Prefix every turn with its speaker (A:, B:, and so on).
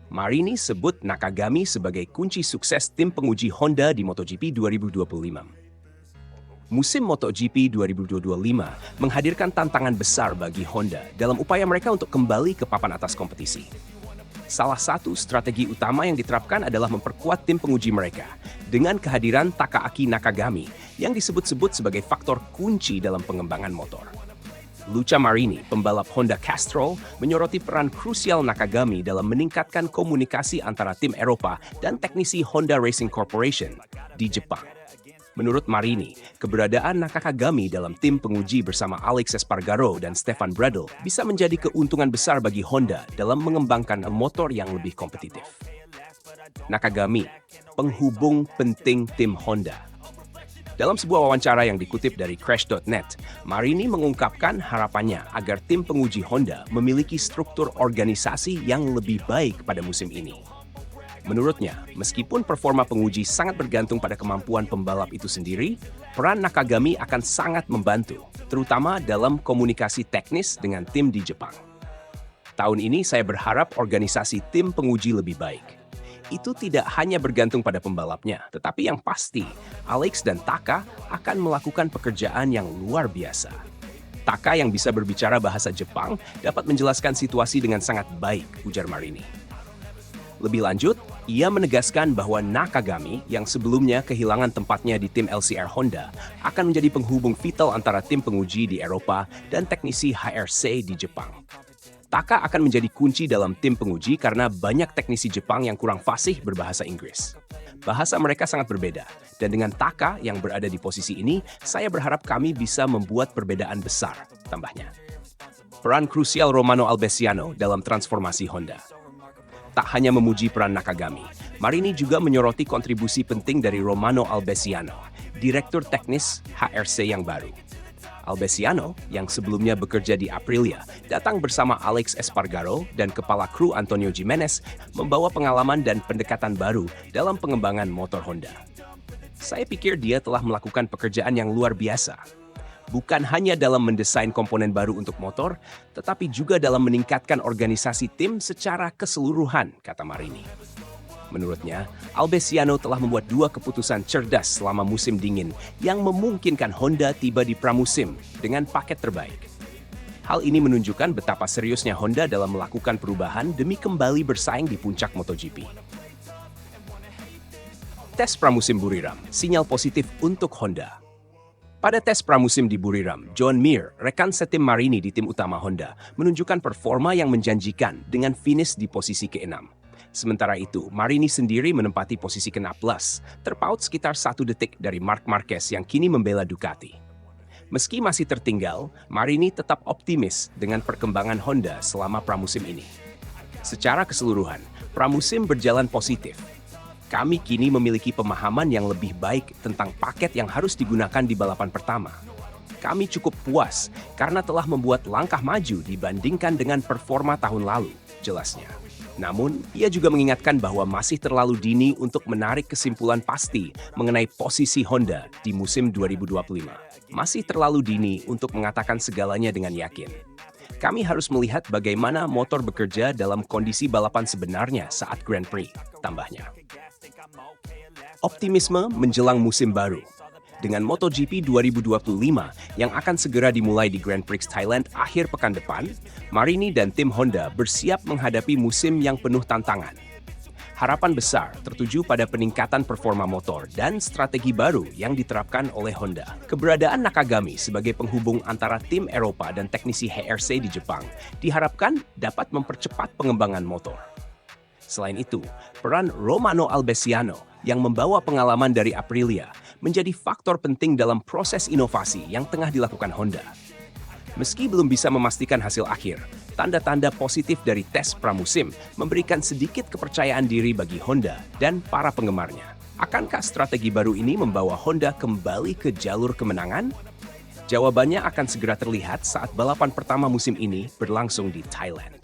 A: Marini sebut Nakagami sebagai kunci sukses tim penguji Honda di MotoGP 2025. Musim MotoGP 2025 menghadirkan tantangan besar bagi Honda dalam upaya mereka untuk kembali ke papan atas kompetisi. Salah satu strategi utama yang diterapkan adalah memperkuat tim penguji mereka dengan kehadiran Takaaki Nakagami yang disebut-sebut sebagai faktor kunci dalam pengembangan motor. Luca Marini, pembalap Honda Castrol, menyoroti peran krusial Nakagami dalam meningkatkan komunikasi antara tim Eropa dan teknisi Honda Racing Corporation di Jepang. Menurut Marini, keberadaan Nakagami dalam tim penguji bersama Alex Espargaro dan Stefan Bradl bisa menjadi keuntungan besar bagi Honda dalam mengembangkan motor yang lebih kompetitif. Nakagami, penghubung penting tim Honda. Dalam sebuah wawancara yang dikutip dari Crash.net, Marini mengungkapkan harapannya agar tim penguji Honda memiliki struktur organisasi yang lebih baik pada musim ini. Menurutnya, meskipun performa penguji sangat bergantung pada kemampuan pembalap itu sendiri, peran Nakagami akan sangat membantu, terutama dalam komunikasi teknis dengan tim di Jepang. Tahun ini saya berharap organisasi tim penguji lebih baik. Itu tidak hanya bergantung pada pembalapnya, tetapi yang pasti, Alex dan Taka akan melakukan pekerjaan yang luar biasa. Taka yang bisa berbicara bahasa Jepang dapat menjelaskan situasi dengan sangat baik, ujar Marini. Lebih lanjut, ia menegaskan bahwa Nakagami yang sebelumnya kehilangan tempatnya di tim LCR Honda akan menjadi penghubung vital antara tim penguji di Eropa dan teknisi HRC di Jepang. Taka akan menjadi kunci dalam tim penguji karena banyak teknisi Jepang yang kurang fasih berbahasa Inggris. Bahasa mereka sangat berbeda, dan dengan Taka yang berada di posisi ini, saya berharap kami bisa membuat perbedaan besar, tambahnya. Peran krusial Romano Albesiano dalam transformasi Honda. Tak hanya memuji peran Nakagami, Marini juga menyoroti kontribusi penting dari Romano Albesiano, direktur teknis HRC yang baru. Albesiano, yang sebelumnya bekerja di Aprilia, datang bersama Alex Espargaro dan kepala kru Antonio Jimenez membawa pengalaman dan pendekatan baru dalam pengembangan motor Honda. Saya pikir dia telah melakukan pekerjaan yang luar biasa. Bukan hanya dalam mendesain komponen baru untuk motor, tetapi juga dalam meningkatkan organisasi tim secara keseluruhan, kata Marini. Menurutnya, Albesiano telah membuat 2 keputusan cerdas selama musim dingin yang memungkinkan Honda tiba di pramusim dengan paket terbaik. Hal ini menunjukkan betapa seriusnya Honda dalam melakukan perubahan demi kembali bersaing di puncak MotoGP. Tes pramusim Buriram, sinyal positif untuk Honda. Pada tes pramusim di Buriram, John Mir, rekan setim Marini di tim utama Honda, menunjukkan performa yang menjanjikan dengan finish di posisi ke-6. Sementara itu, Marini sendiri menempati posisi ke-16, terpaut sekitar 1 detik dari Marc Marquez yang kini membela Ducati. Meski masih tertinggal, Marini tetap optimis dengan perkembangan Honda selama pramusim ini. Secara keseluruhan, pramusim berjalan positif. Kami kini memiliki pemahaman yang lebih baik tentang paket yang harus digunakan di balapan pertama. Kami cukup puas karena telah membuat langkah maju dibandingkan dengan performa tahun lalu, jelasnya. Namun, ia juga mengingatkan bahwa masih terlalu dini untuk menarik kesimpulan pasti mengenai posisi Honda di musim 2025. Masih terlalu dini untuk mengatakan segalanya dengan yakin. Kami harus melihat bagaimana motor bekerja dalam kondisi balapan sebenarnya saat Grand Prix, tambahnya. Optimisme menjelang musim baru. Dengan MotoGP 2025 yang akan segera dimulai di Grand Prix Thailand akhir pekan depan, Marini dan tim Honda bersiap menghadapi musim yang penuh tantangan. Harapan besar tertuju pada peningkatan performa motor dan strategi baru yang diterapkan oleh Honda. Keberadaan Nakagami sebagai penghubung antara tim Eropa dan teknisi HRC di Jepang diharapkan dapat mempercepat pengembangan motor. Selain itu, peran Romano Albesiano yang membawa pengalaman dari Aprilia menjadi faktor penting dalam proses inovasi yang tengah dilakukan Honda. Meski belum bisa memastikan hasil akhir, tanda-tanda positif dari tes pramusim memberikan sedikit kepercayaan diri bagi Honda dan para penggemarnya. Akankah strategi baru ini membawa Honda kembali ke jalur kemenangan? Jawabannya akan segera terlihat saat balapan pertama musim ini berlangsung di Thailand.